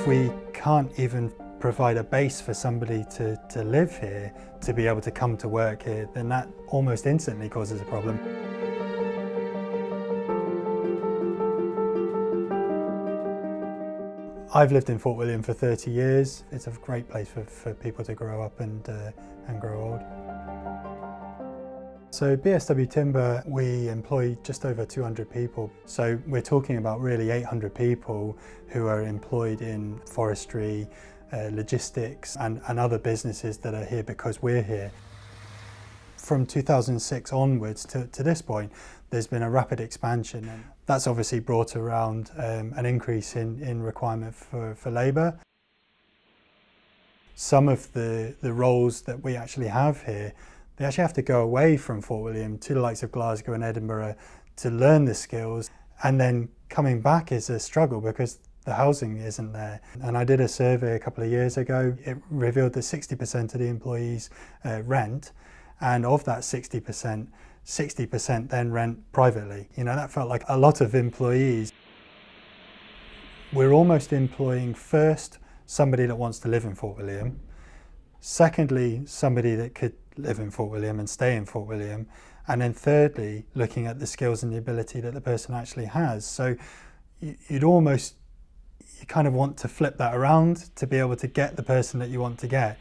we can't even provide a base for somebody to live here, to be able to come to work here, then that almost instantly causes a problem. I've lived in Fort William for 30 years. It's a great place for people to grow up and grow old. So BSW Timber, we employ just over 200 people. So we're talking about really 800 people who are employed in forestry, logistics and other businesses that are here because we're here. From 2006 onwards to this point, there's been a rapid expansion, and that's obviously brought around an increase in requirement for labour. Some of the roles that we actually have here, they actually have to go away from Fort William to the likes of Glasgow and Edinburgh to learn the skills, and then coming back is a struggle because the housing isn't there. And I did a survey a couple of years ago. It revealed that 60% of the employees rent, and of that 60%, 60% then rent privately. You know, that felt like a lot of employees. We're almost employing first somebody that wants to live in Fort William, secondly somebody that could live in Fort William and stay in Fort William, and then thirdly looking at the skills and the ability that the person actually has. So you kind of want to flip that around to be able to get the person that you want to get.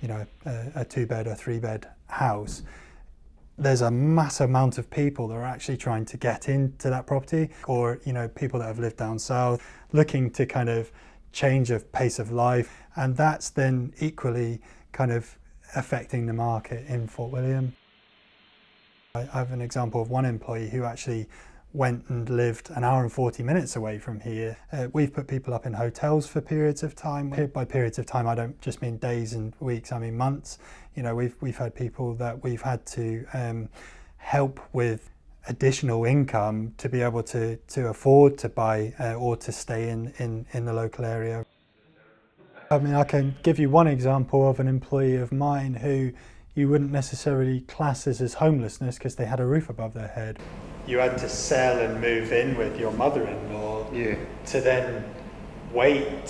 You know, a 2-bed or 3-bed house, there's a massive amount of people that are actually trying to get into that property, or, you know, people that have lived down south looking to kind of change of pace of life, and that's then equally kind of affecting the market in Fort William. I have an example of one employee who actually went and lived an hour and 40 minutes away from here. We've put people up in hotels for periods of time. By periods of time, I don't just mean days and weeks, I mean months. You know, we've had people that we've had to help with additional income to be able to afford to buy or to stay in the local area. I mean, I can give you one example of an employee of mine who you wouldn't necessarily class as homelessness because they had a roof above their head. You had to sell and move in with your mother-in-law, yeah, to then wait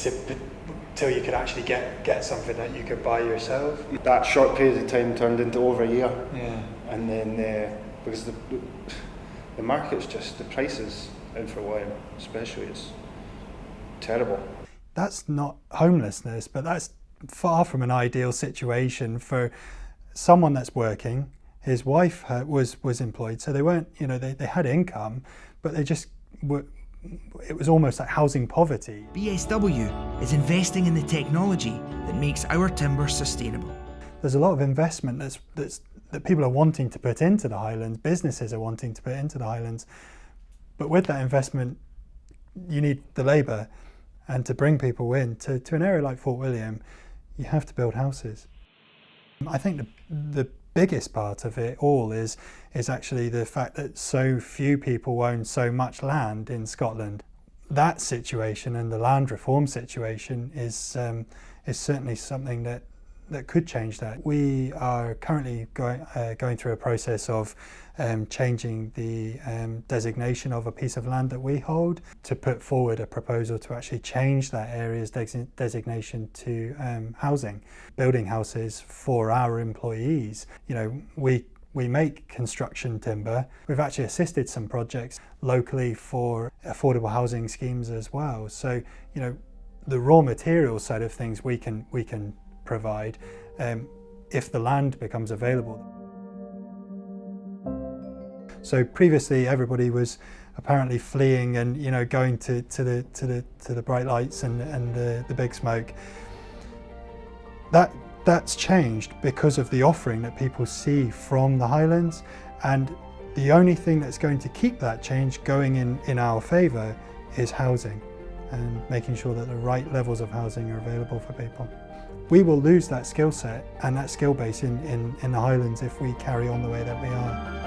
till you could actually get something that you could buy yourself. That short period of time turned into over a year. Yeah. And then because the market's just, the prices in Fort William especially, is terrible. That's not homelessness, but that's far from an ideal situation for someone that's working. His wife was employed, so they weren't, you know, they had income, but they just were, it was almost like housing poverty. BSW is investing in the technology that makes our timber sustainable. There's a lot of investment that people are wanting to put into the Highlands, businesses are wanting to put into the Highlands, but with that investment, you need the labour, and to bring people in to an area like Fort William, you have to build houses. I think the biggest part of it all is actually the fact that so few people own so much land in Scotland. That situation and the land reform situation is certainly something that could change that. We are currently going through a process of changing the designation of a piece of land that we hold, to put forward a proposal to actually change that area's designation to housing, building houses for our employees. You know, we make construction timber. We've actually assisted some projects locally for affordable housing schemes as well. So, you know, the raw material side of things we can provide if the land becomes available. So previously everybody was apparently fleeing and, you know, going to the bright lights and the big smoke. That's changed because of the offering that people see from the Highlands, and the only thing that's going to keep that change going in our favour is housing, and making sure that the right levels of housing are available for people. We will lose that skill set and that skill base in the Highlands if we carry on the way that we are.